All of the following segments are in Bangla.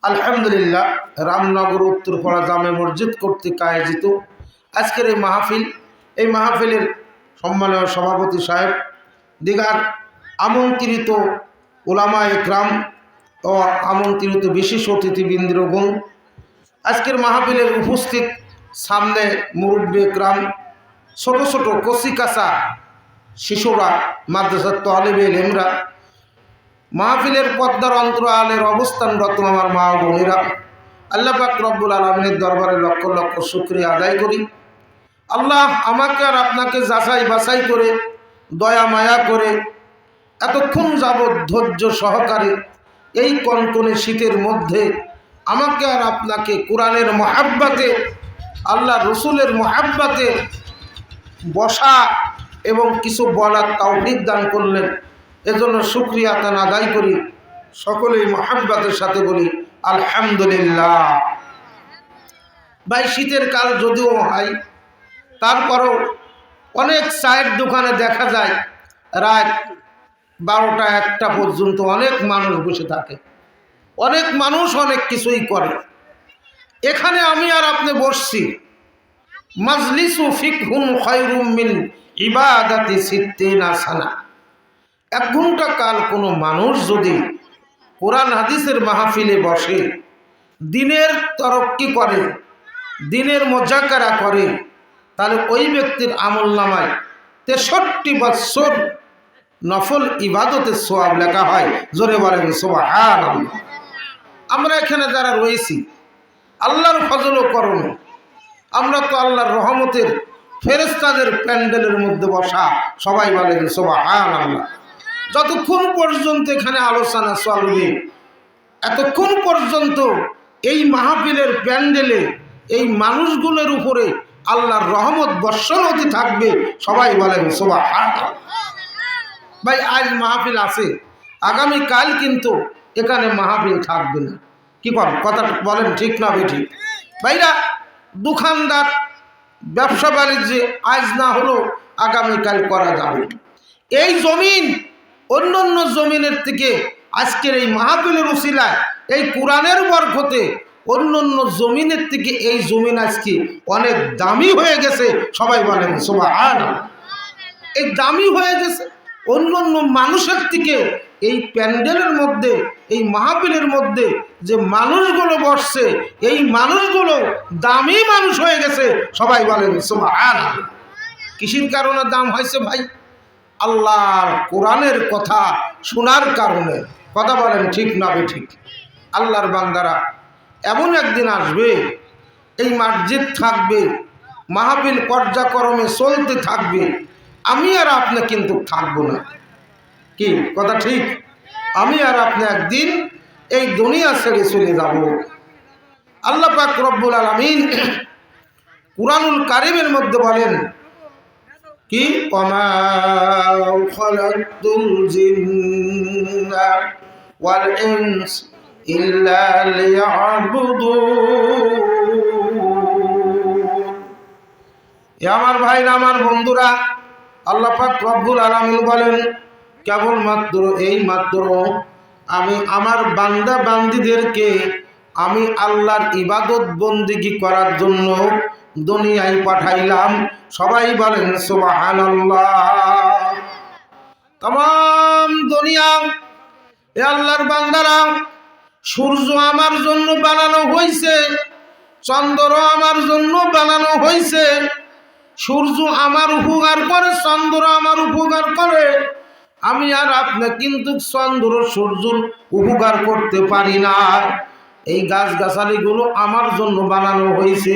আলহামদুলিল্লাহ, রামনগর উত্তরপাড়া জামে মসজিদ কর্তৃক আয়োজিত আজকের এই মাহফিলের সম্মানীয় সভাপতি সাহেব, দিগার আমন্ত্রিত উলামা ইকরাম ও আমন্ত্রিত বিশেষ অতিথিবৃন্দগণ, আজকের মাহফিলের উপস্থিত সামনে মুরব্বী ইকরাম, ছোট ছোট কচিকাঁচা শিশুরা, মাদ্রাসার তালিবে ইলমরা, মাহফিলের পর্দার অন্তরালের অবস্থানরত আমার মা ও বোনেরা, আল্লাহ পাক রব্বুল আলামিনের দরবারে লক্ষ লক্ষ শুকরিয়া আদায় করি। আল্লাহ আমাকে আর আপনাকে যাচাই বাছাই করে, দয়া মায়া করে, এতক্ষণ যাবৎ ধৈর্য সহকারে এই কনকনে শীতের মধ্যে আমাকে আর আপনাকে কোরআনের মহাব্বতে, আল্লাহ রসুলের মহাব্বতে বসা এবং কিছু বলার তৌফিক দান করলেন। এজন্য শুকরিয়া তান আদায় করি। সকলেই মহাব্বতের সাথে বলি আলহামদুলিল্লাহ। ভাই, শীতের কাল যদিও হয়, তারপরও অনেক চায়ের দোকানে দেখা যায় রাত 12টা-1টা পর্যন্ত অনেক মানুষ বসে থাকে, অনেক মানুষ অনেক কিছুই করে। এখানে আমি আর আপনি বসছি, মাজলিসু ফিকহুন খায়রুম মিন ইবাদাতি সিত্তিনা সানা। 1 ঘন্টা কাল কোনো মানুষ যদি কোরআন হাদিসের মাহফিলে বসে, দিনের তরক্কি করে, দিনের মুযাকারা করে, তাহলে ওই ব্যক্তির আমলনামায় 63 বছর নফল ইবাদতের সওয়াব লেখা হয়। জোরে বলেন সুবহানাল্লাহ। আমরা এখানে যারা রয়েছি, আল্লাহর ফজল ও করম, আমরা তো আল্লাহর রহমতের ফেরেশতাদের প্যান্ডেলের মধ্যে বসা। সবাই বলেন সুবহানাল্লাহ। যতক্ষণ পর্যন্ত এখানে আলোচনা চলবে, এতক্ষণ পর্যন্ত এই মাহফিলের প্যান্ডেলে এই মানুষগুলোর উপরে আল্লাহর রহমত বর্ষণ হতে থাকবে। সবাই বলেন সুবহানাল্লাহ। ভাই, আজ মাহফিল আছে, আগামীকাল কিন্তু এখানে মাহফিল থাকবে না। কি কথা বলেন, ঠিক না বেঠিক? ভাইরা, দোকানদার, ব্যবসা বাণিজ্যে আজ না হলো আগামীকাল করা যাবে। এই জমিন অন্য অন্য জমিনের থেকে আজকের এই মাহফিলের উসিলায়, এই কোরআনের বরকতে অন্য অন্য জমিনের থেকে এই জমিন আজকে অনেক দামি হয়ে গেছে। সবাই বলেন সুবহানাল্লাহ। এই দামি হয়ে গেছে অন্য অন্য মানুষের থেকে। এই প্যান্ডেলের মধ্যে, এই মাহফিলের মধ্যে যে মানুষগুলো বসছে, এই মানুষগুলো দামি মানুষ হয়ে গেছে। সবাই বলেন সুবহানাল্লাহ। কিসের কারণে দাম হয়েছে ভাই? আল্লাহর কোরআনের কথা শোনার কারণে। কথা বলেন, ঠিক না বেঠিক? আল্লাহর বান্দারা, এমন একদিন আসবে, এই মসজিদ থাকবে, মাহফিল পর্যায়ক্রমে চলতে থাকবে, আমি আর আপনি কিন্তু থাকবো না। কি কথা ঠিক? আমি আর আপনি একদিন এই দুনিয়া ছেড়ে চলে যাব। আল্লাহ পাক রব্বুল আলামিন কুরআনুল কারীমের মধ্যে বলেন কি, ওমা খালাকতুল জিন্না ওয়াল ইনস ইল্লা লিয়াবুদুন। আমার ভাইরা, আমার বন্ধুরা, আল্লাহ পাক রব্বুল আলামিন বলেন, কেবলমাত্র এই মাত্র আমি আমার বান্দা বান্দীদেরকে আমি আল্লাহর ইবাদত বন্দেগী করার জন্য দুনিয়ায় পাঠাইলাম। সবাই বলেন সুবহানাল্লাহ। तमाम দুনিয়া এ আল্লাহর বান্দারা, সূর্য আমার জন্য বানানো হয়েছে, চন্দ্র আমার জন্য বানানো হয়েছে। সূর্য আমার উপকার করে, চন্দ্র আমার উপকার করে। আমি আর আপনি কিন্তু চন্দ্র সূর্যর উপকার করতে পারি না। এই গাছগাছালিগুলো আমার জন্য বানানো হয়েছে,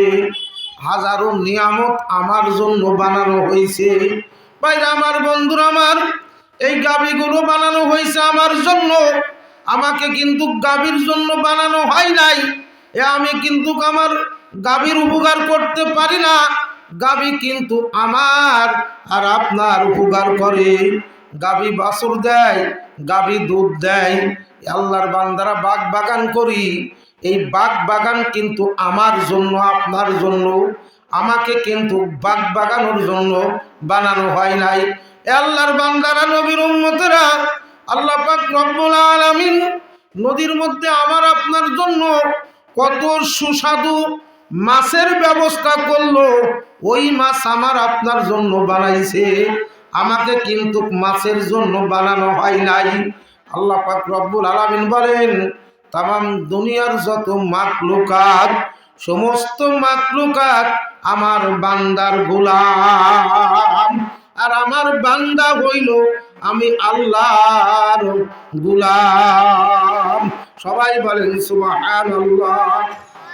হাজারো নিয়ামত আমার জন্য বানানো হয়েছে। ভাইরা আমার, বন্ধুরা আমার, এই গাভীগুলো বানানো হয়েছে আমার জন্য। আমাকে কিন্তু গাভীর জন্য বানানো হয় নাই। আমি কিন্তু আমার গাভীর উপকার করতে পারি না। গাভী কিন্তু আমার আর আপনার উপকার করে। গাভী বাছুর দেয়, গাভী দুধ দেয়। আল্লাহর বান্দারা বাগ বাগান করি, এই বাগ বাগান কিন্তু আমার জন্য, আপনার জন্য। আমাকে কিন্তু বাগ বাগানোর জন্য বানানো হয় নাই। আল্লাহর বান্দারা, নবীর উম্মতেরা, আল্লাহ পাক রব্বুল আলামিন নদীর মধ্যে আমার আপনার জন্য কত সুস্বাদু মাছের ব্যবস্থা করলো। ওই মাছ আমার আপনার জন্য বানাইছে, আমাকে কিন্তু মাছের জন্য বানানো হয় নাই। আল্লাহ পাক রব্বুল আলামিন বলেন, তামাম দুনিয়ার যত মাখলুকাত, সমস্ত মাখলুকাত আমার বান্দার গোলাম, আর আমার বান্দা হইল আমি আল্লাহর গোলাম। সবাই বলেন সুবহানাল্লাহ।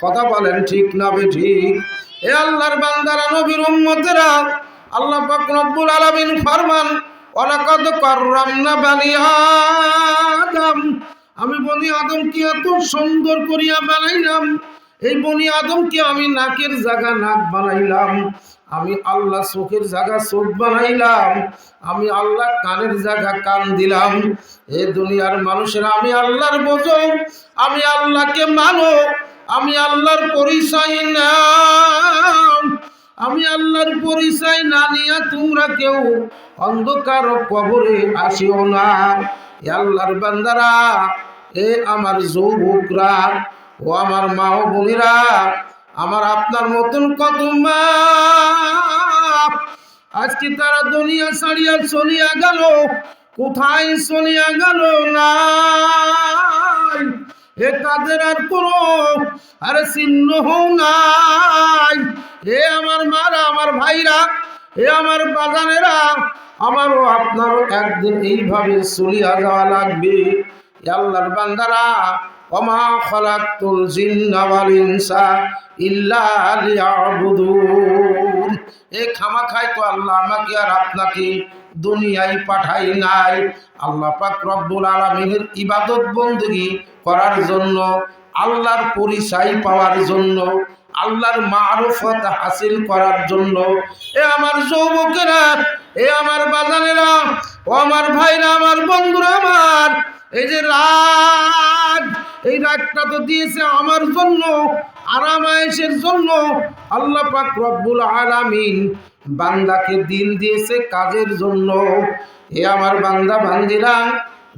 কথা বলেন ঠিক না বেঠিক? এ আল্লাহর বান্দারা, নবীর উম্মতেরা, আল্লাহ পাক রব্বুল আলামিন ফরমান, ওয়ালাকাদ কাররামনা বানি আদম, আমি বনি আদমকে এত সুন্দর করিয়া বানাইলাম। এই বনি আদমকে আমি নাকের জায়গা নাক বানাইলাম, আমি আল্লাহ চোখের জায়গা চোখ বানাইলাম, আমি আল্লাহ কানের জায়গা কান দিলাম। এ দুনিয়ার মানুষেরা, আমি আল্লাহর বোঝো, আমি আল্লাহকে মানো, আমি আল্লাহর পরিচয় না, আমি আল্লাহর পরিচয় না নিয়ে তোমরা কেউ অন্ধকার কবরে আসিও না। এ আল্লাহর বান্দারা, এ আমার যুবকরা, ও আমার মা ও বোনেরা, আমার আপনার মতন কত মা আজকে তারা দুনিয়া ছাড়িয়া চলিয়া গেল। কোথায় চলিয়া গেল না, এ তাদের আর কোনো চিহ্ন নাই। এ আমার মারা, আমার ভাইরা, এ আমার বাজানেরা, আমারও আপনারও একদিন এইভাবে চলিয়া যাওয়া লাগবে। আল্লাহর বান্দারা, ওমা খালাকতুল জিন্না ওয়াল ইনসা ইল্লা লিয়াবুদুন। এই খামাখাই তো আল্লাহ আমাকে আর আপনাকে দুনিয়ায় পাঠাই নাই। আল্লাহ পাক রব্বুল আলামিনের ইবাদত বندگی করার জন্য, আল্লাহর পরিচয় পাওয়ার জন্য, আল্লাহর মারফত হাসিল করার জন্য। এ আমার যুবকেরা, এ আমার বাজানেরা, ও আমার ভাইরা, আমার বন্ধুরা, আমার এই যে রাত, এই রাতটা তো দিয়েছে আমার জন্য, আরামায়েশের জন্য। আল্লাহ পাক রব্বুল আলামিন বান্দাকে দিন দিয়েছে কাজের জন্য। এ আমার বান্দা বান্দিরা,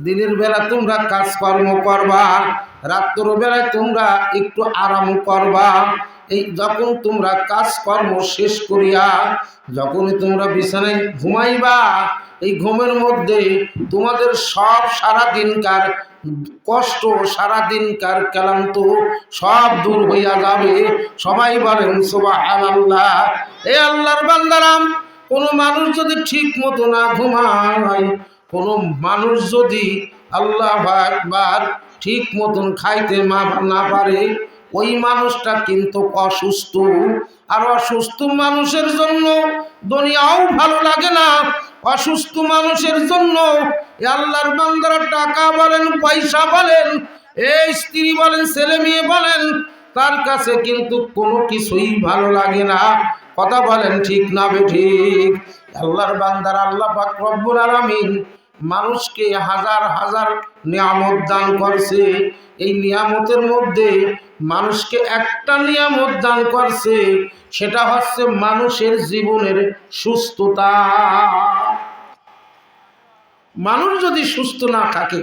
দিনের বেলা তোমরা কাজকর্ম করবা, রাত্র বেলায় তোমরা একটু আরাম করবা। এই যখন তোমরা কাজকর্ম শেষ করিয়া যখনই তোমরা বিছানায় ঘুমাইবা, এই ঘুমের মধ্যে তোমাদের সব সারাদিনকার কষ্ট, সারাদিনকার ক্লান্ত সব দূর হইয়া যাবে। সবাই বলেন সুবহানাল্লাহ। এ আল্লাহর বান্দারাম, কোনো মানুষ যদি ঠিক মতো না ঘুমায়, কোনো মানুষ যদি আল্লাহু আকবার ঠিক মতন খাইতে না পারে, ওই মানুষটা কিন্তু অসুস্থ। আর অসুস্থ মানুষের জন্য দুনিয়াও ভালো লাগে না। অসুস্থ মানুষের জন্য আল্লাহর বান্দারা টাকা বলেন, পয়সা বলেন, এই স্ত্রী বলেন, ছেলে মেয়ে বলেন, তার কাছে কিন্তু কোনো কিছুই ভালো লাগে না। কথা বলেন ঠিক না বেঠিক? আল্লাহর বান্দারা, আল্লাহ পাক রব্বুল আলামিন মানুষকে হাজার হাজার নিয়ামত দান করছে। এই নিয়ামতের মধ্যে মানুষকে একটা নিয়ামত দান করছে, সেটা হচ্ছে মানুষের জীবনের সুস্থতা। মানুষ যদি সুস্থ না থাকে,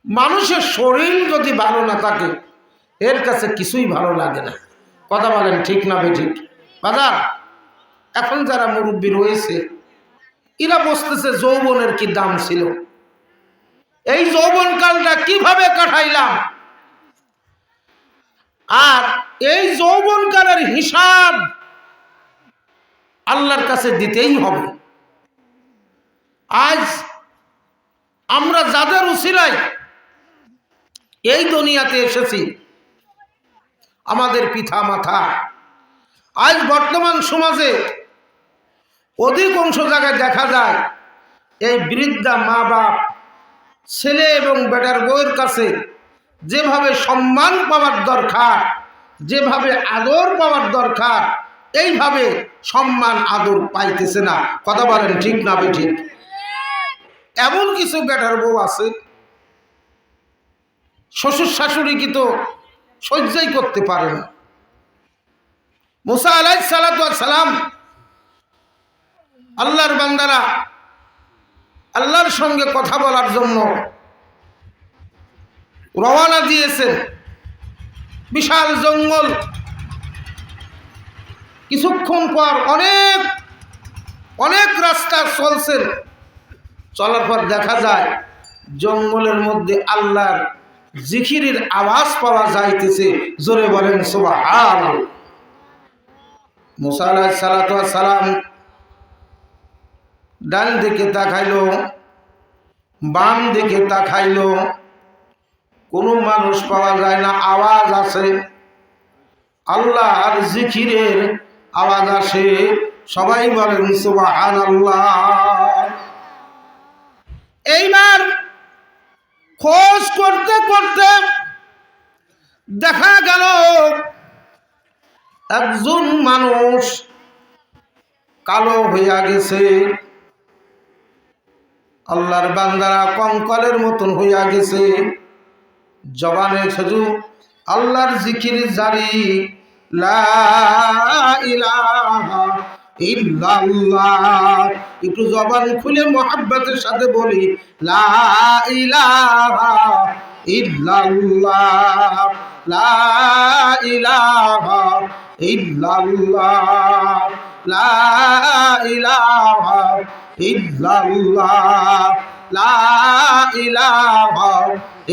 মানুষের শরীর যদি ভালো না থাকে, এর কাছে কিছুই ভালো লাগে না। কথা বলেন ঠিক না বেঠিক? বাজার এখন যারা মুরব্বী রয়েছে, এরা বুঝতেছে যৌবনের কি দাম ছিল, এই যৌবনকালটা কিভাবে কাটাইলাম, আর এই যৌবনকালের হিসাব আল্লাহর কাছে দিতেই হবে। আজ আমরা যাদের উসিলায় এই দুনিয়াতে এসেছি, আমাদের পিতা মাতা, আজ বর্তমান সমাজে অধিকাংশ জায়গায় দেখা যায় এই বৃদ্ধা মা বাপ ছেলে এবং বেটার বউয়ের কাছে যেভাবে সম্মান পাওয়ার দরকার, যেভাবে আদর পাওয়ার দরকার, এইভাবে সম্মান আদর পাইতেছে না। কথা বলেন ঠিক না বেঠিক? এমন কিছু বেটার বউ আছে, শ্বশুর শাশুড়ি কি তো সহ্যই করতে পারে না। মুসা আলাইহিস সালাতু ওয়াস সালাম, আল্লাহর বান্দারা আল্লাহর সঙ্গে কথা বলার জন্য রওনা দিয়েছেন। বিশাল জঙ্গল। কিছুক্ষণ পর অনেক রাস্তা চলছেন। চলার পর দেখা যায় জঙ্গলের মধ্যে আল্লাহর জিকিরের আওয়াজ পাওয়া যাইতেছে। জোরে বলেন সুবহানাল্লাহ। মুসা আলাইহিস সালাতু ওয়াস সালাম ডান দিকে তাকাইলো, বাম দিকে তাকাইলো, কোনো মানুষ পাওয়া যায় না। আওয়াজ আছে, আল্লাহর জিকিরের আওয়াজ আসে। সবাই বলেন সুবহানাল্লাহ। এইবার খোঁজ করতে করতে দেখা গেল একজন মানুষ কালো হইয়া গেছে। আল্লাহর বান্দারা কঙ্কালের মতন হইয়া গেছে। জবানে শুধু আল্লাহর জিকির জারি, লা ইলাহা ইল্লাল্লাহ। একটু জবান খুলে মুহাব্বতের সাথে বলি, লা ইলাহা ইল্লাল্লাহ, লা ইলাহা ইল্লাল্লাহ, লা ইলাহা ইল্লাল্লাহ, লা ইলাহা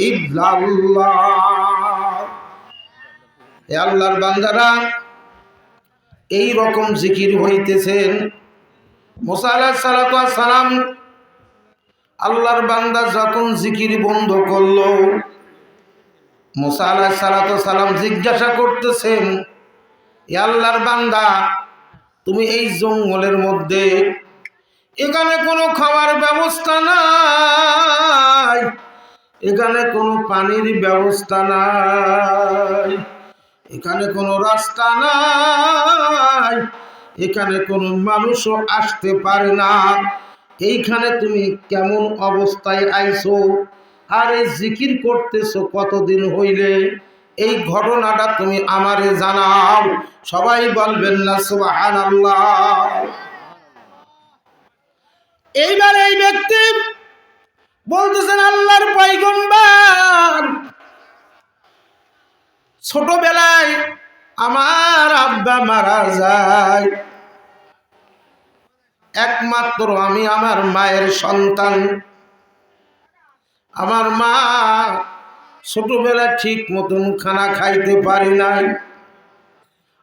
ইল্লাল্লাহ। এ আল্লাহর বান্দারা এই রকম জিকির হইতেছেন। মুসা আলাইহিস সালাতু ওয়াস সালাম আল্লাহর বান্দা যখন জিকির বন্ধ করলো, মুসা আলাইহিস সালাতু ওয়াস সালাম জিজ্ঞাসা করতেছেন, এ আল্লাহর বান্দা, তুমি এই জঙ্গলের মধ্যে, এখানে কোনো খাওয়ার ব্যবস্থা নাই, এখানে কোনো পানির ব্যবস্থা নাই, এখানে কোনো রাস্তা নাই, এখানে কোনো মানুষও আসতে পারে না, এইখানে তুমি কেমন অবস্থায় আইছো? আর এই জিকির করতেছো কতদিন হইলে? এই ঘটনাটা তুমি আমারে জানাও। সবাই বলবেন না সুবহানাল্লাহ। এইবার এই ব্যক্তি বলতেছেন, আল্লাহর পয়গম্বর, ছোটবেলায় আমার আব্বা মারা যায়, একমাত্র আমি আমার মায়ের সন্তান। আমার মা ছোটবেলায় ঠিক মতন খানা খাইতে পারি নাই।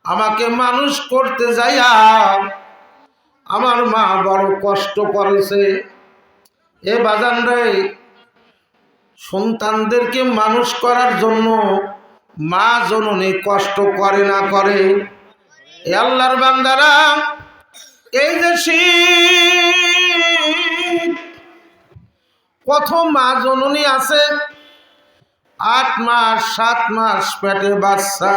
আমাকে মানুষ করতে যাইয়া আমার মা বড় কষ্ট করেছে। এ বাজান রে, সন্তানদেরকে মানুষ করার জন্য মা জননী কষ্ট করে না করে? এ আল্লাহর বান্দারা, এই যে শীত, কত মা জননী আছে 8 মাস 7 মাস পেটে বাচ্চা,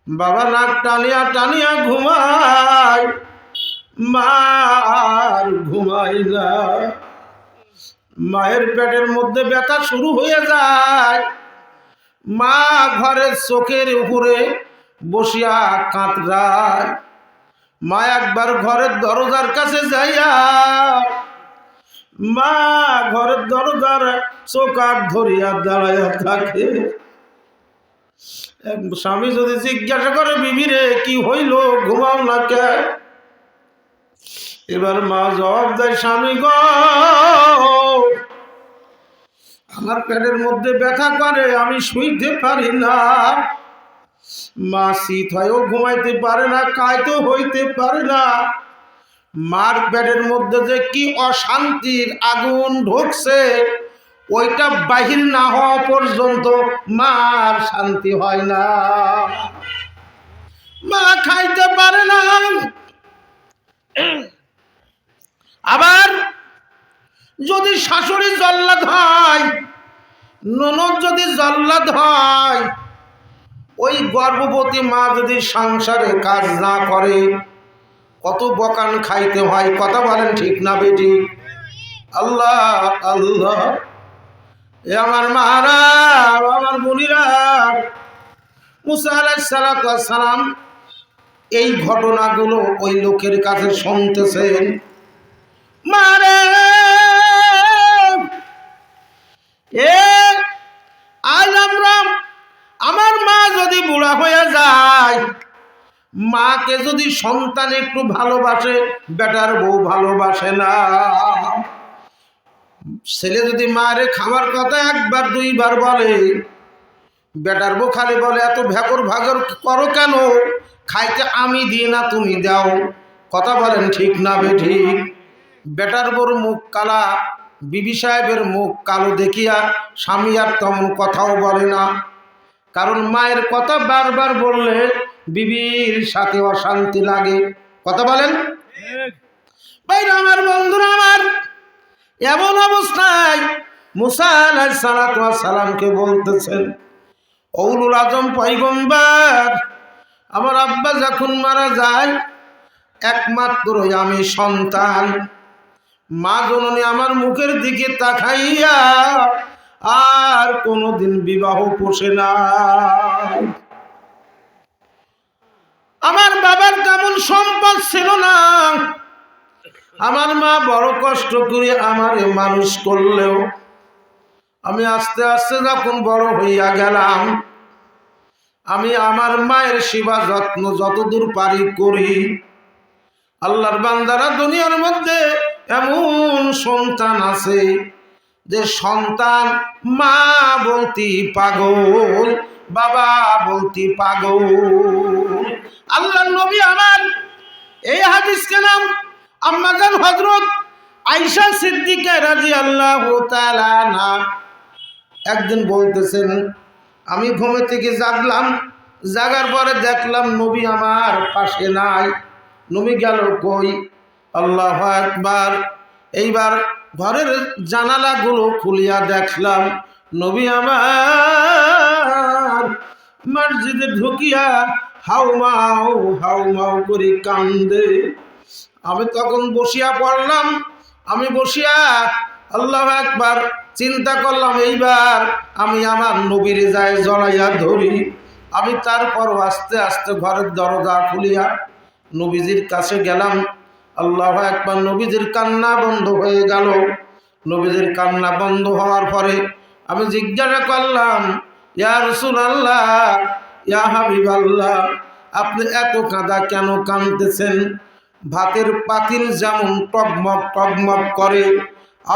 বাবা নাক টানিয়া টানিয়া ঘুমায়, মা আর ঘুমায় না। মায়ের পেটের মধ্যে ব্যথা শুরু হয়ে যায়, মা ঘরের চোখের উপরে বসিয়া কাঁদরায়। মা একবার ঘরের দরজার কাছে যাইয়া, মা ঘরের দরজার চোকার ধরিয়া দাঁড়াইয়া থাকে। স্বামী যদি জিজ্ঞাসা করে, বিবি রে কি হইল, ঘুমাও না কে? এবার মা জবাব দেয়, স্বামী গো, আমার পেটের মধ্যে ব্যথা করে, আমি শুইতে পারি না। মা শীত হয়েও ঘুমাইতে পারে না, কাইতেও হইতে পারে না। মার পেটের মধ্যে যে কি অশান্তির আগুন ঢুকছে, ওইটা বাহির না হওয়া পর্যন্ত মার শান্তি হয় না। মা খাইতে পারে না। আবার যদি শাশুড়ি জল্লাদ হয়, ননদ যদি জল্লাদ হয়, ওই গর্ভবতী মা যদি সংসারে কাজ না করে, কত বকান খাইতে হয়। কথা বলেন ঠিক না বেটি? আল্লাহ আল্লাহ। এ আমার মারা, আমার বোনেরা, মুসা আলাইহিস সালাতু ওয়াস সালাম এই ঘটনাগুলো ওই লোকের কাছে শুনতেছেন। মারে, এ আজ আমরা আমার মা যদি বুড়া হয়ে যায়, মাকে যদি সন্তান একটু ভালোবাসে, বেটার বউ ভালোবাসে না। ছেলে যদি মারে খাবার কথা একবার দুইবার বলে, বেটার বউ খালি বলে এত ভেকর ভাগর করো কেন, খাইতে আমি দিই না তুমি দাও। কথা বলেন ঠিক না বেঠিক? বেটার বউর মুখ কালা, বিবি সাহেবের মুখ কালো দেখিয়া স্বামী আর তেমন কথাও বলে না। কারণ মায়ের কথা বারবার বললে বিবির সাথে অশান্তি লাগে। কথা বলেন ভাইরা আমার, বন্ধুরা আমার, এমন অবস্থায় মুসা আলাইহিস সালাতু ওয়াস সালামকে বলতেছেন, উলুল আজম পয়গম্বর, আমার আব্বা যখন মারা যায় একমাত্র আমি সন্তান, মা জননী আমার মুখের দিকে তাকাইয়া আর কোনোদিন বিবাহ পোষে না। আমার বাবার তেমন সম্পদ ছিল না, আমার মা বড় কষ্ট করে আমারে মানুষ করলেও আমি আস্তে আস্তে যখন বড় হইয়া গেলাম, আমি আমার মায়ের সেবা যত্ন যতদূর পারি করি। আল্লাহর বান্দারা, দুনিয়ার মধ্যে এমন সন্তান আছে যে সন্তান মা বলতি পাগল, বাবা বলতি পাগল। আল্লাহর নবী আমার এই হাদিসকে নাম আম্মাজান হযরত আয়েশা সিদ্দিকা রাদিয়াল্লাহু তাআলা আনহা একদিন বলতেছেন, আমি ঘুমে থেকে জাগলাম, জাগার পরে দেখলাম নবী আমার পাশে নাই। নবী গেল কই? আল্লাহু আকবার। এইবার ঘরের জানালাগুলো খুলিয়া দেখলাম নবী আমার মসজিদে ঢুকিয়া হাউমাউ হাউমাউ করে কান্দে। আমি তখন বসিয়া পড়লাম। আমি বসিয়া আল্লাহু আকবার চিন্তা করলাম, এইবার আমি আমার নবীর যায় জড়াইয়া ধরি। আমি তারপর আস্তে আস্তে ঘরের দরজা খুলিয়া নবীজির কাছে গেলাম। আল্লাহু আকবার, নবীজির কান্না বন্ধ হয়ে গেল। নবীজির কান্না বন্ধ হওয়ার পরে আমি জিজ্ঞাসা করলাম, ইয়া রাসূলুল্লাহ, ইয়া হাবিবাল্লাহ, আপনি এত কাঁদা কেন কাঁদতেছেন? ভাতের পাতিল যেমন টগমগ টগমগ করে,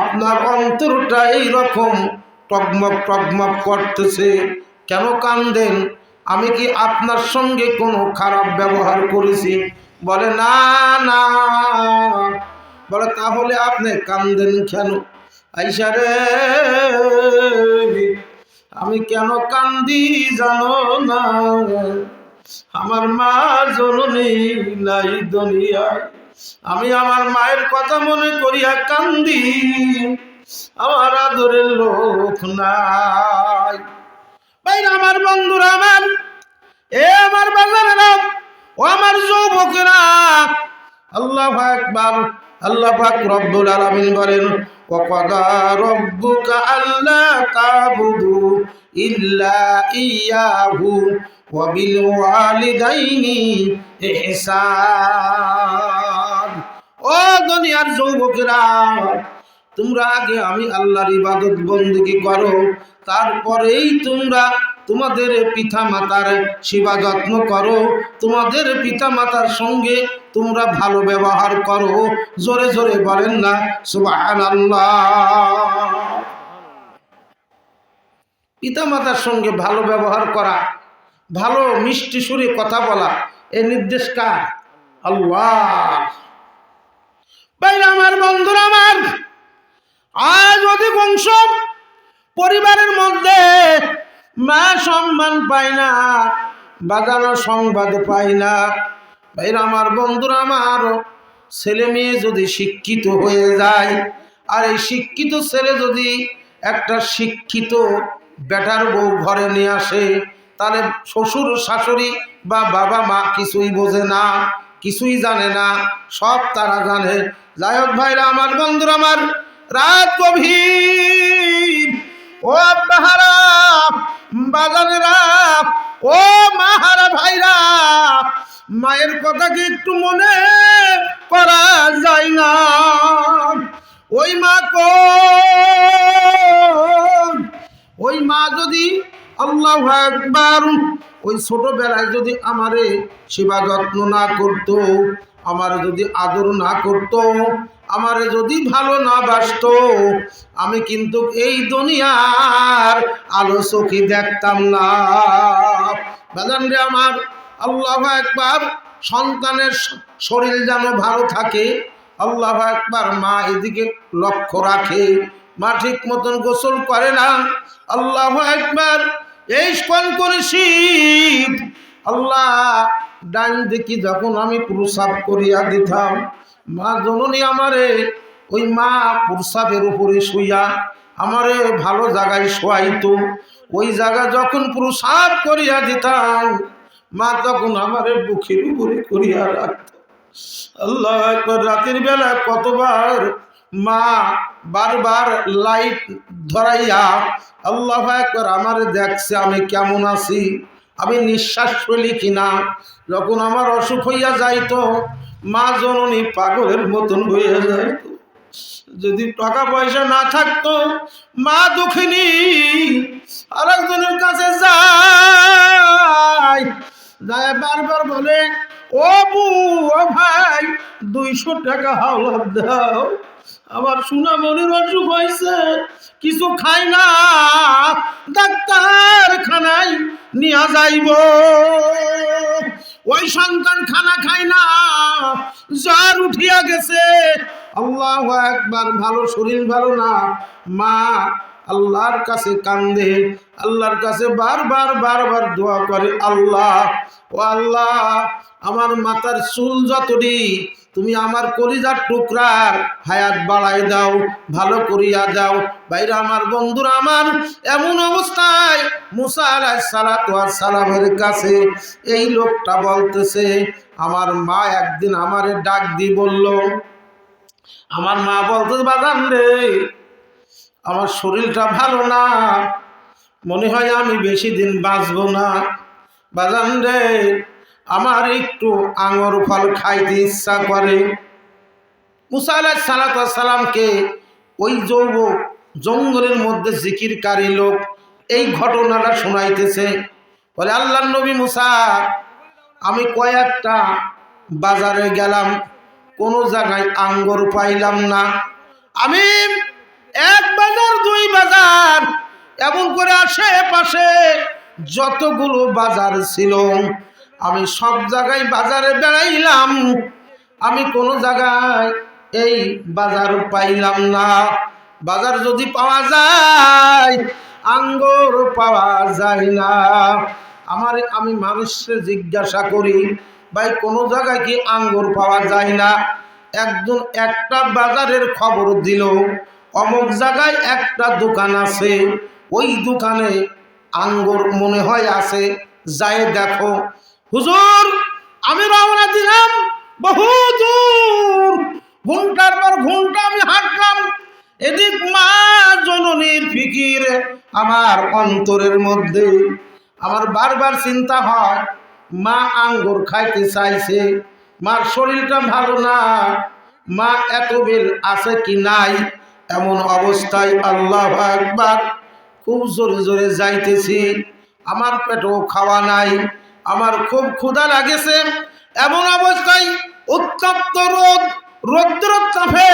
আপনার অন্তরটা এইরকম টগমগ টগমগ করতেছে, কেন কাঁদেন? আমি কি আপনার সঙ্গে কোনো খারাপ ব্যবহার করেছি? বলে না না। বলে তাহলে আপনি কাঁদেন কেন? আয়েশা রে, আমি কেন কান্দি জানো না? আমার মা জননী নাই দুনিয়ায়, আমি আমার মায়ের কথা মনে করিয়া কান্দি, আমার আদরের লোক নাই। ভাইরা আমার, বন্ধুরা আমার, এ আমার বাজারেরা, ও আমার যুবকেরা, আল্লাহু আকবার। আল্লাহ পাক রব্বুল আলামিন বলেন, ওয়াকাদা রাব্বুকা আল্লা তা'বুদু ইল্লা ইয়াহু ওয়া বিল ওয়ালিদাইনি ইহসান। ও দুনিয়ার যুবকেরা, তোমরা আগে আমি আল্লাহর ইবাদত বন্দেগী করো, তারপরেই তোমরা তোমাদের পিতা মাতার সেবা যত্ন করো, তোমাদের পিতা মাতার সঙ্গে তোমরা ভালো ব্যবহার করো। জোরে জোরে বলেন না সুবহানাল্লাহ। পিতা মাতার সঙ্গে ভালো ব্যবহার করা, ভালো মিষ্টি সুরে কথা বলা, এই নির্দেশ কার? আল্লাহ। ভাইরা আমার, বন্ধুরা আমার, আজ অধিকাংশ পরিবারের মধ্যে মা সম্মান পায় না, বাজানো সংবাদ পায় না। ভাইরা আমার, বন্ধুরা আমার, ছেলে মেয়ে যদি শিক্ষিত হয়ে যায়, আর এই শিক্ষিত ছেলে যদি একটা শিক্ষিত বেটার বউ ঘরে নিয়ে আসে, তাহলে শ্বশুর শাশুড়ি বা বাবা মা কিছুই বোঝে না, কিছুই জানে না, সব তারা জানে। যাই হোক ভাইরা আমার, বন্ধুরা আমার, রাত গভীর, ও আব্বাহারা, বাজানেরা, ও মাহারা ভাইরা, মায়ের কথা কি একটু মনে করা যায় না? ওই মা কোন, ওই মা যদি আল্লাহু আকবার ওই ছোটবেলায় যদি আমারে সেবা যত্ন না করত, আমারে যদি আদর না করত, আমারে যদি ভালো না বাসতো, আমি কিন্তু এই দুনিয়ার আলো চোখে দেখতাম না। বাজান রে আমার, আল্লাহু আকবার, সন্তানের শরীর যেন ভালো থাকে, আল্লাহু আকবার, মা এদিকে লক্ষ্য রাখে, মা ঠিক মতন গোসল করে না, আল্লাহু আকবার, এই কনকনে শীত, আল্লাহ ডান দেখি যখন আমি প্রসাব করিয়া দিতাম, মা জননী আমারে ওই মা প্রসাবের উপরে শুইয়া আমারে ভালো জায়গায় শোয়াইতো, ওই জায়গা যখন প্রসাব করিয়া দিতাম, মা তখন আমারে বুকের উপরে করিয়া রাখত। আল্লাহ আকবার, রাতের বেলা কতবার মা বারবার লাইট ধরাইয়া আল্লাহ আকবার আমারে দেখছে আমি কেমন আছি, আমি নিঃশ্বাস ফেলি কিনা। যখন আমার অসুখ হইয়া যাইতো, মা জননী পাগলের মতন হইয়া যাইত। যদি টাকা পয়সা না থাকতো, মা দুঃখিনী আরেকজনের কাছে যায়, বারবার বলে, ও বউ, ও ভাই, 200 টাকা হাওলাত দাও, আমার সোনামণির অসুখ হয়েছে, কিছু খাই না, ডাক্তারখানায় নিয়ে যাইব। ওই সন্তান খানা খায় না, জ্বর উঠিয়া গেছে, আল্লাহু আকবার, ভালো শরীর ভালো না, মা আল্লাহর কাছে কান্দে, আল্লাহর কাছে বারবার বারবার দোয়া করে, আল্লাহ, ও আল্লাহ, আমার মাথার চুল যতটি, তুমি আমার কলিজার টুকরার হায়াত বাড়াই দাও, ভালো করিয়া দাও। বাইরে আমার বন্ধুরা আমার, এমন অবস্থায় মুসা আলাইহিস সালাতু ওয়াস সালামের কাছে এই লোকটা বলতেছে, আমার মা একদিন আমারে ডাক দিয়ে বলল, আমার মা বলতেছে, বাজান রে, আমার শরীরটা ভালো না, মনে হয় আমি বেশি দিন বাঁচবো না, বাজান রে, আমার একটু আঙুর ফল খাইতে ইচ্ছা করে। মুসা আলাইহিস সালাতু ওয়াস সালামকে ওই যুবক জঙ্গলের মধ্যে জিকিরকারী লোক এই ঘটনাটা শোনাইতেছে, বলে, আল্লাহর নবী মুসা, আমি কয়েকটা বাজারে গেলাম, কোনো জায়গায় আঙ্গুর পাইলাম না, আমি 1 বাজার 2 বাজার এমন করে আশেপাশে যতগুলো বাজার ছিল, আমি সব জায়গায় বাজারে বেড়াইলাম, আমি কোনো জায়গায় এই বাজার পাইলাম না। বাজার যদি পাওয়া যায়, আঙ্গুর পাওয়া যায় না। আমি মানুষকে জিজ্ঞাসা করি, ভাই কোনো জায়গায় কি আঙ্গুর পাওয়া যায় না? একজন একটা বাজারের খবর দিল, অমুক জায়গায় একটা দোকান আছে, ওই দোকানে আঙ্গুর মনে হয় আছে, যায় দেখো। হুজুর, আমি রওনা দিলাম বহু দূর, ঘন্টার পর ঘন্টা আমি হাঁটলাম, এদিক মা জননীর ফিকির আমার অন্তরের মধ্যে, আমার বারবার চিন্তা হয়, মা আঙ্গুর খাইতে চাইছে, মার শরীরটা ভালো না, মা এত বেল আছে কি নাই, এমন অবস্থায় আল্লাহু আকবার খুব জোরে জোরে যাইতেছি, আমার পেটও খাওয়া নাই, আমার খুব ক্ষুধা লাগেছে, এমন অবস্থায় উত্তপ্ত রৌদ্র তাপে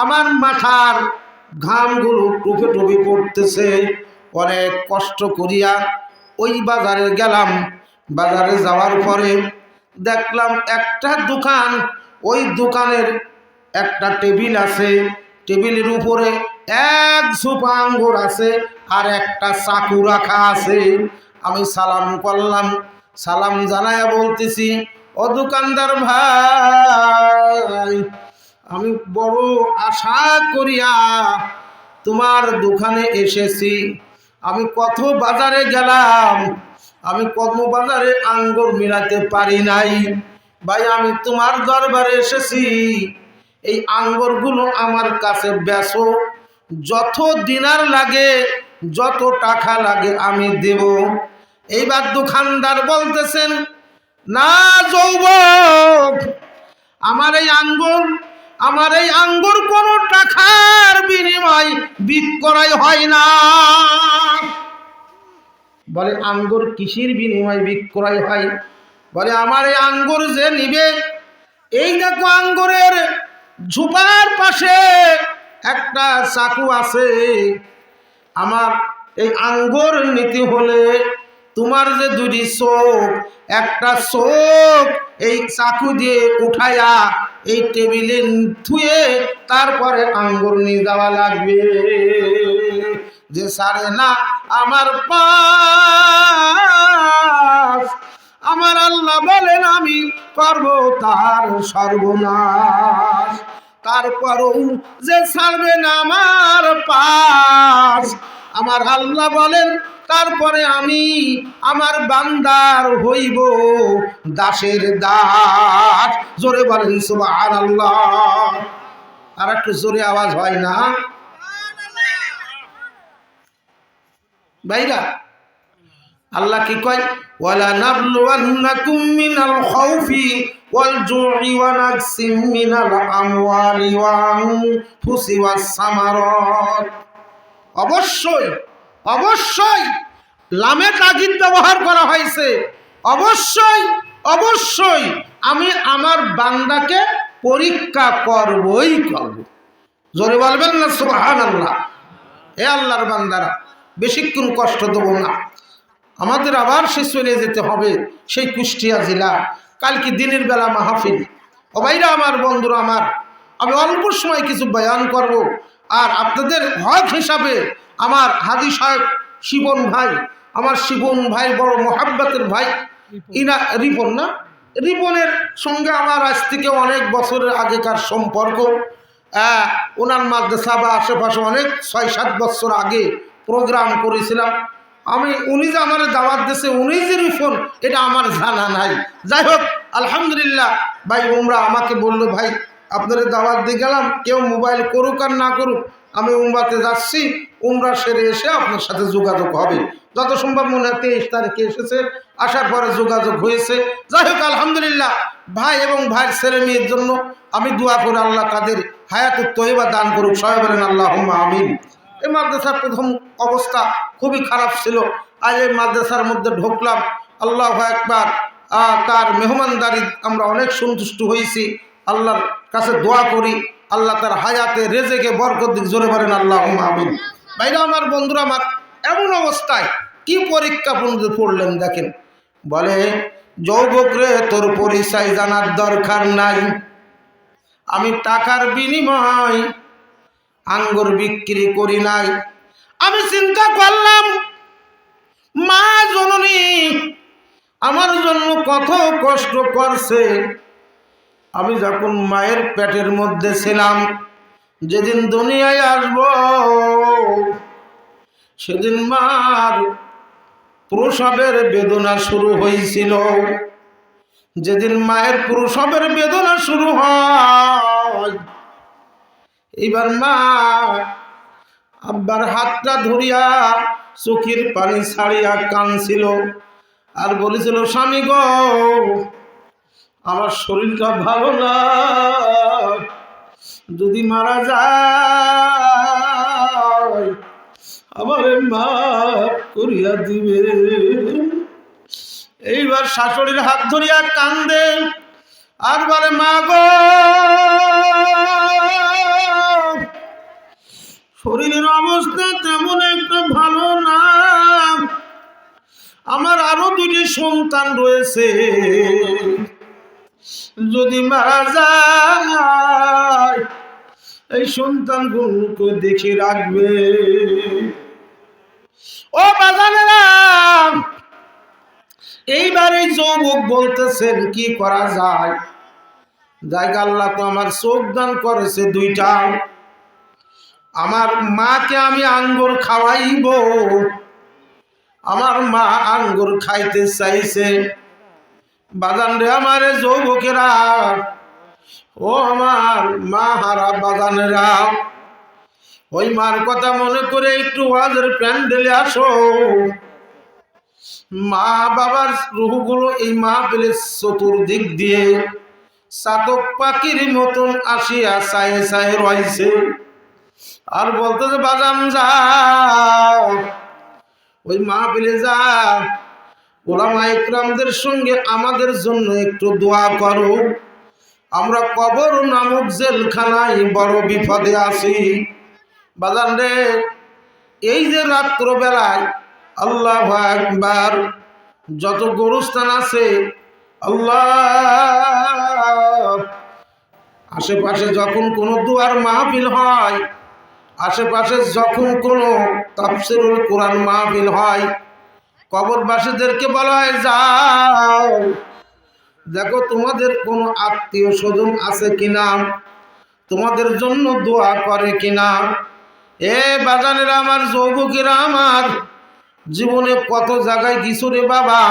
আমার মাথার ঘামগুলো টুপে টুপে পড়তেছে। অনেক কষ্ট করিয়া ওই বাজারে গেলাম, বাজারে যাওয়ার পরে দেখলাম একটা দোকান, ওই দোকানের একটা টেবিল আছে, টেবিলের উপরে 1 ঝোপা আঙ্গুর আছে আর একটা চাকু রাখা আছে। আমি সালাম করলাম, সালাম জানায়া বলতেছি, ও দোকানদার ভাই, আমি বড় আশা করিয়া তোমার দোকানে এসেছি, আমি কত বাজারে গেলাম, আমি কত বাজারে আঙ্গুর মিলাতে পারি নাই, ভাই আমি তোমার দরবারে এসেছি, এই আঙ্গুরগুলো আমার কাছে বেচো, যত দিনার লাগে, যত টাকা লাগে আমি দেব। এইবার দোকানদার বলতেছেন, না যুবক, আমার এই আঙ্গুর আমার এই আঙ্গুর কোন টাকার বিনিময় বিক্রয় হয় না। বলে আঙ্গুর কিসের বিনিময় বিক্রয় হয়? বলে আমার এই আঙ্গুর যে নিবে, এই দেখো আঙ্গুরের ঝোপার পাশে একটা চাকু আছে। আমার এই আঙ্গুর নিতে হলে তোমার যে দুটি চোখ, একটা চোখ এই চাকু দিয়ে উঠাইয়া এই টেবিলে থুয়ে তারপরে আঙ্গুর নিয়ে যাওয়া লাগবে। যে সারে না আমার পাশ, আমার আল্লাহ বলেন আমি করব তার সর্বনাশ। তারপরও যে ছাড়বে না আমার পাশ, আমার আল্লাহ বলেন তারপরে আমি আমার বান্দার হইব দাসের দাস। জোরে বলেন সুবহানাল্লাহ। আর একটু জোরে আওয়াজ হয় না ভাইরা? আল্লাহ কি কয়? ওয়ালা নাবলুওয়ান্নাকুম মিনাল খাউফি ওয়াল জু'i ওয়া নাকসিম মিনাল আমওয়ালি ওয়া আনফুসি ওয়াস সামারাত। অবশ্যই অবশ্যই লামে তাকিদ ব্যবহার করা হয়েছে। অবশ্যই অবশ্যই আমি আমার বান্দাকে পরীক্ষা করবই করব। জোরে বলবেন না সুবহানাল্লাহ। হে আল্লাহর বান্দারা, বেশিক্ষণ কষ্ট দেব না। আমাদের আবার সে চলে যেতে হবে সেই কুষ্টিয়া জেলা। কালকে দিনের বেলা মাহফিল। ও ভাইরা আমার, বন্ধুরা আমার, আমি অল্প সময় কিছু বয়ান করব। আর আপনাদের হক হিসাবে আমার হাজী সাহেব শিবন ভাই, আমার শিবন ভাই বড় মোহাব্বতের ভাই, ইনা রিপন না, রিপনের সঙ্গে আমার আজ থেকে অনেক বছরের আগেকার সম্পর্ক। ওনার মাদ্রাসা বা আশেপাশে অনেক 6-7 বছর আগে প্রোগ্রাম করেছিলাম আমি। উনি যে আমার দাওয়াত দিয়েছে, উনি যে রিপন, এটা আমার জানা নাই। যাই হোক আলহামদুলিল্লাহ, ভাই উমরা আমাকে বললো ভাই আপনাদের দাওয়াত দিয়ে গেলাম, কেউ মোবাইল করুক আর না করুক, আমি উমরাতে যাচ্ছি, উমরা সেরে এসে আপনার সাথে যোগাযোগ হবে। যত সম্ভব মনে হয় 23 তারিখে এসেছে, আসার পরে যোগাযোগ হয়েছে। যাই হোক আলহামদুলিল্লাহ, ভাই এবং ভাইয়ের ছেলে মেয়ের জন্য আমি দোয়া করে আল্লাহ তাদের হায়াতুত তয়্যিবা দান করুক। সবাই বলেন আল্লাহুম্মা আমিন। এই মাদ্রাসার প্রথম অবস্থা খুবই খারাপ ছিল। আজ এই মাদ্রাসার মধ্যে ঢুকলাম, আল্লাহু আকবার, তার মেহমানদারি আমরা অনেক সন্তুষ্ট হয়েছি। আল্লাহর কাছে দোয়া করি আল্লাহ তার হায়াতে রেজেকে বরকত দিক। জোরে বলেন আল্লাহুম্মা আমিন। ভাইরা আমার, বন্ধুরা আমার, এমন অবস্থায় কি পরীক্ষা পড়লেন দেখেন। বলে যুবক রে, তোর পরিচয় জানার দরকার নাই। আমি টাকার বিনিময় আঙ্গুর বিক্রি করি নাই। আমি চিন্তা করলাম মা জননী আমার জন্য কত কষ্ট করছে। আমি যখন মায়ের পেটের মধ্যে ছিলাম, যেদিন দুনিয়ায় আসব সেদিন মার প্রসবের বেদনা শুরু হয়েছিল। যেদিন মায়ের প্রসবের বেদনা শুরু হয়, এবার মা আব্বার হাতটা ধরিয়া চোখের পানি ছাড়িয়া কাঁদছিল আর বলেছিল, স্বামী গো, আমার শরীরটা ভালো না, যদি মারা যায় আমারে মাফ করিয়া দিবে। এইবার শাশুড়ির হাত ধরিয়া কান্দে আর বলে, মা গো, শরীরের অবস্থা তেমন একটা ভালো না, আমার আরো 2টি সন্তান রয়েছে, যদি মারা যায় এই সন্তানগুলোকে দেখে রাখবে। ও বাজানেরা, এইবারে যুবক বলতেছেন কি করা যায়? জায়গা আল্লাহ তো আমার চোখ দান করেছে 2টা, আমার মাকে আমি আঙ্গুর খাওয়াইব। আমার মা আঙ্গুর খাইতে চাইছে। বাজান রে আমার যুবকেরা, ও আমার মা হারা বাজানেরা, ওই মার কথা মনে করে একটু ওয়াজের প্যান্ডেলে আসো। মা বাবার রূহগুলো এই মাহফিলের চতুর্দিক দিয়ে চাতক পাখির মতন আসিয়া চায়ে চায়ে রয়েছে আর বলতেছে বাজান যা ওই মাহফিলে যা ওলামা ইকরামদের সঙ্গে আমাদের জন্য একটু দোয়া করো, আমরা কবর নামক জেলখানায় বড় বিপদে আছি। বাজান রে, এই যে রাত্রবেলায় আল্লাহু আকবার যত গোরস্থান আছে আল্লাহ, আশেপাশে যখন কোনো দুয়ার মাহফিল হয়, আশেপাশে যখন কোনো তাফসীরুল কোরআন মাহফিল হয়, কবরবাসীদেরকে বলা হয় যাও দেখো তোমাদের কোনো আত্মীয় স্বজন আছে কিনা, তোমাদের জন্য দোয়া করে কিনা। এ বাজানেরা আমার, যুবকেরা আমার, জীবনে কত জায়গায় গেছো রে বাবা।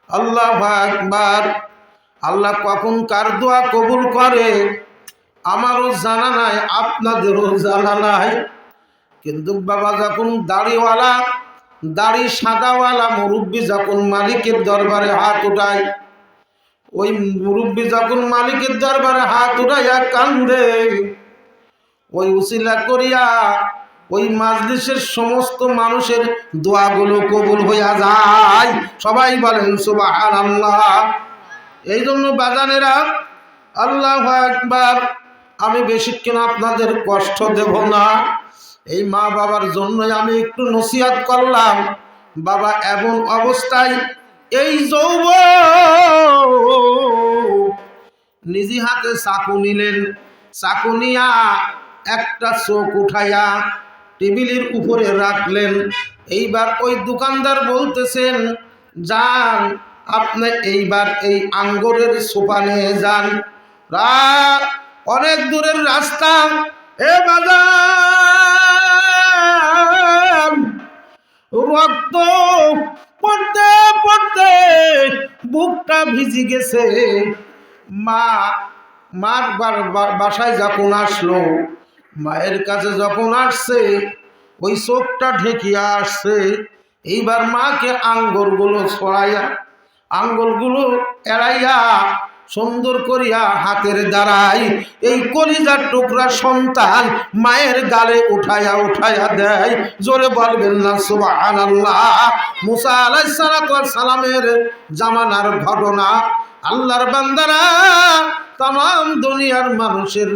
আল্লাহু আকবার, আল্লাহ কখন কার দোয়া কবুল করে আমারও জানা নাই, আপনাদেরও জানা নাই। কিন্তু বাবা যখন দাড়িওয়ালা, দাড়ি সাদাওয়ালা মুরব্বী যখন মালিকের দরবারে হাত উঠায়, ওই মুরব্বী যখন মালিকের দরবারে হাত উঠাইয়া কান্দে, ওই উসিলা করিয়া ওই মাজলিসের সমস্ত মানুষের দোয়াগুলো কবুল হইয়া যায়। সবাই বলেন সুবহানাল্লাহ। এই জন্য বাজানেরা আল্লাহু আকবার, আমি বেশিক্ষণ আপনাদের কষ্ট দেব না। এই মা বাবার জন্যই আমি একটু নসিহত করলাম। বাবা এমন অবস্থায় এই যৌবন নিজে হাতে চাকু নিলেন, চাকু নিয়া একটা চোখ উঠাইয়া টেবিলের উপরে রাখলেন। এইবার ওই দোকানদার বলতেছেন যান আপনি এইবার এই আঙ্গুরের সোপানে যান, অনেক দূরের রাস্তা। এ বাজার রক্ত পড়তে পড়তে বুকটা ভিজে গেছে। মার বাসায় যখন আসলো, মায়ের কাছে যখন আসছে, ওই চোখটা ঢেকিয়া আসছে। এইবার মাকে আঙ্গুরগুলো ছড়াইয়া, আঙ্গুলগুলো এড়াইয়া সুন্দর করিয়া হাতের দ্বারাই এই কলিজার টুকরা সন্তান মায়ের গালে উঠাইয়া উঠাইয়া দেয়। জোরে বলবেন না সুবহানাল্লাহ। মুসা আলাইহিস সালামের জামানার ঘটনা। আল্লাহর বান্দারা, তাম দুনিয়ার মানুষের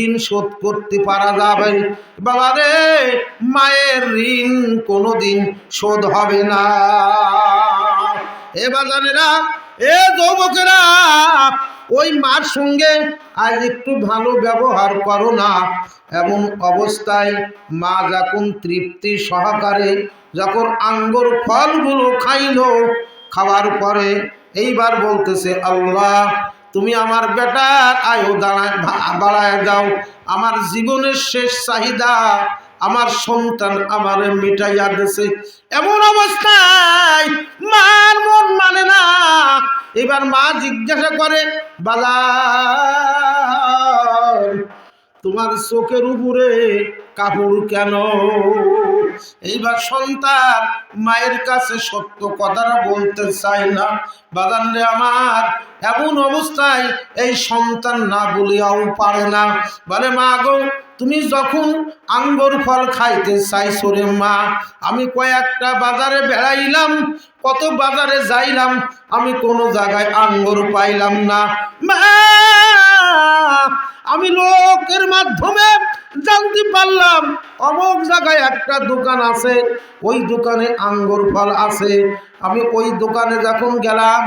ঋণ শোধ করতে পারা যাবে বাবা রে, মায়ের ঋণ কোনোদিন শোধ হবে না। এ বাজানেরা, এ যুবকেরা, ওই মার সঙ্গে আজ একটু ভালো ব্যবহার করো না। এমন অবস্থায় মা যখন তৃপ্তি সহকারে যখন আঙ্গুর ফলগুলো খাইলো, খাওয়ার পরে এইবার বলতেছে আল্লাহ তুমি আমার বেটার আয়ু বাড়ায় দাও, আমার জীবনের শেষ চাহিদা আমার সন্তান আমারে মিটাইয়া দিছে। এমন অবস্থায় মার মন মানে না। এবার মা জিজ্ঞাসা করে বাজার তোমার চোখের উপরে কাপড় কেন? এইবার সন্তান মায়ের কাছে সত্য কথাটা বলতে চায় না। বাজান রে আমার, এমন অবস্থায় এই সন্তান না বলিয়াও পারে না। বলে মা গো, তুমি যখন আঙ্গুর ফল খাইতে চাইছো রে মা, আমি কয়েকটা বাজারে বেড়াইলাম, কত বাজারে যাইলাম, আমি কোনো জায়গায় আঙ্গুর পাইলাম না। মা, আমি লোকের মাধ্যমে জানতে পারলাম অমুক জায়গায় একটা দোকান আছে, ওই দোকানে আঙ্গুর ফল আছে। আমি ওই দোকানে যখন গেলাম,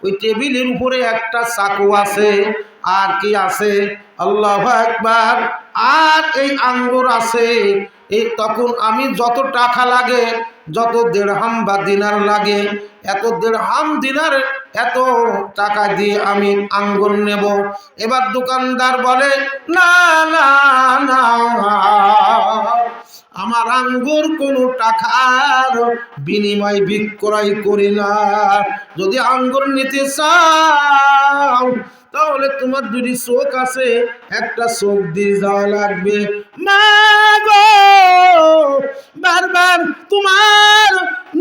ওই টেবিলের উপরে একটা চাকু আছে, আর কি আছে আল্লাহু আকবার, আর এই আঙ্গুর আছে। এই তখন আমি যত টাকা লাগে, যত দিরহাম বা দিনার লাগে, এত দিরহাম দিনার এত টাকা দিয়ে আমি আঙ্গুর নেব। এবার দোকানদার বলে না না না, আমার আঙ্গুর কোনো টাকার বিনিময় বিক্রয় করি না। যদি আঙ্গুর নিতে চাও তাহলে তোমার দুটি চোখ আছে, একটা চোখ দিয়ে যাওয়া লাগবে। মা গো, বারবার তোমার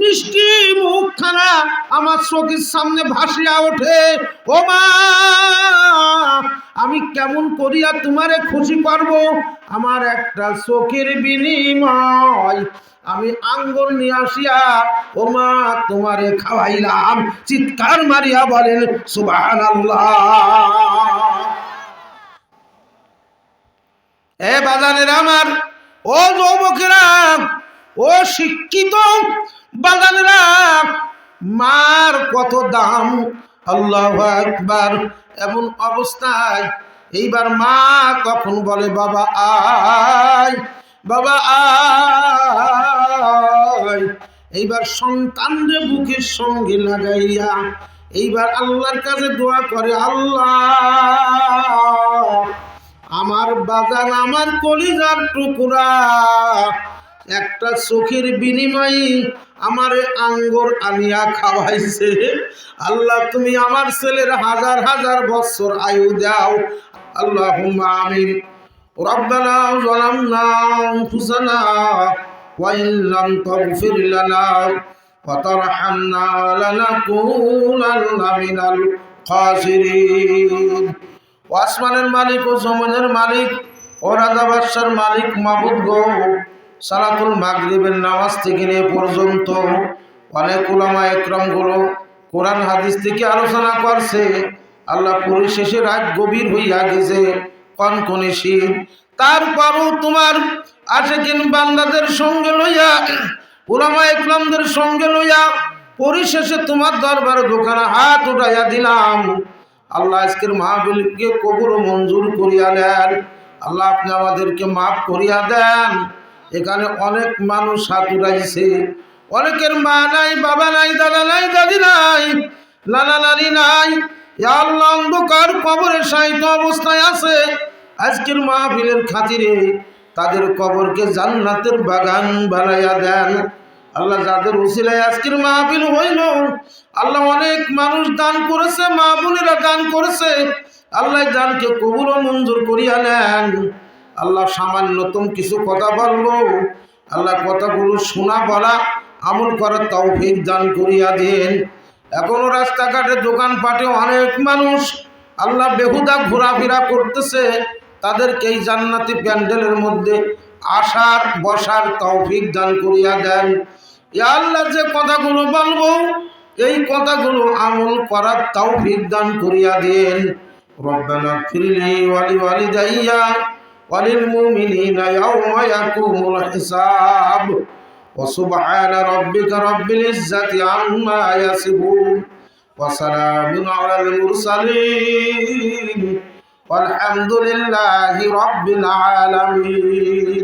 মিষ্টি মুখখানা আমার চোখের সামনে ভাসিয়া ওঠে, ও মা আমি কেমন করিয়া তোমারে খুশি করব? আমার একটা চোখের বিনিময় আমি আঙ্গুর নিয়ে আসিয়া ও মা তোমারে খাওয়াইলাম। চিৎকার মারিয়া বলেন সুবহানাল্লাহ। এ বাজানের আমার, ও যুবকেরা, ও শিক্ষিত বাজানেরা, মার কত দাম! আল্লাহু আকবার। এমন অবস্থায় এইবার মা কখন বলে বাবা আয়, বাবা আয়, এইবার সন্তানরে বুকের সঙ্গে লাগাইয়া এইবার আল্লাহর কাছে দোয়া করে, আল্লাহ আমার বাজান, আমার কলিজার টুকরা একটা চোখের বিনিময়ে আমার আঙ্গুর আনিয়া খাওয়াইছে। আল্লাহ তুমি আমার ছেলের হাজার হাজার বছর আয়ু দাও। আল্লাহুম্মা আমিন। রব্বানা যালামনা আনফুসানা ওয়া ইন লাম তাগফির লানা ওয়া তারহামনা লানাকুনান্না মিনাল খাসিরিন। ও আসমানের মালিক ও জমিনের মালিক ও রাজা বাদশার মালিক মাবুদ গো, সালাতুল মাগরিবের নামাজ থেকে নিয়ে পর্যন্ত অনেক উলামা একরাম গুলো কোরআন হাদিস থেকে আলোচনা করছে। আল্লাহ পরিশেষে রাত গভীর হইয়া গেছে, কনকনে শীত, তারপরও তোমার আশিকিন বান্দাদের সঙ্গে লইয়া, উলামা একরামদের সঙ্গে লইয়া পরিশেষে তোমার দরবারে দোকানে হাত উঠাইয়া দিলাম। আল্লাহ আজকের মাহফিলকে কবুল ও মঞ্জুর করিয়া নেন। আল্লাহ আপনি আমাদেরকে মাফ করিয়া দেন। এখানে অনেক মানুষ হাত উঠাইছে, অনেকের মা নাই, বাবা নাই, দাদা নাই, দাদি নাই, নানা নানি নাই, আল্লাহ অন্ধকার কবরে শায়িত অবস্থায় আছে। আজকের মাহফিলের খাতিরে তাদের কবরকে জান্নাতের বাগান বানাইয়া দেন। আল্লাহ যাদের উসিলায় আজকের মাহফিল হইল, আল্লাহ অনেক মানুষ দান করেছে, মা বোনেরা দান করেছে, আল্লাহ দানকে কবুল ও মঞ্জুর করিয়া নেন। আল্লাহ সামান্যতম কিছু কথা বলবো, আল্লাহ কথাগুলো শোনা বলা আমল করার তৌফিক দান করিয়া দেন। এখনো রাস্তাঘাটে দোকানপাটে অনেক মানুষ আল্লাহ বেহুদা ঘোরাফেরা করতেছে, তাদেরকে এই জান্নাতি প্যান্ডেলের মধ্যে আসার বসার তৌফিক দান করিয়া দেন। ইয়া আল্লাহ যে কথাগুলো বলবো এই কথাগুলো আমল করার তৌফিক দান করিয়া দেন। রব্বানা ফিরলি ওয়ালি ওয়ালিদাইয়া ওয়ালিল মুমিনিনা ইয়াওমা ইয়াকুমুল হিসাব ওয়া সুবহানা রাব্বিকা রাব্বিল ইজ্জাতি আম্মা ইয়াসিফুন ওয়া সালামুন আলাল মুরসালিন ওয়ালহামদুলিল্লাহি রাব্বিল আলামিন।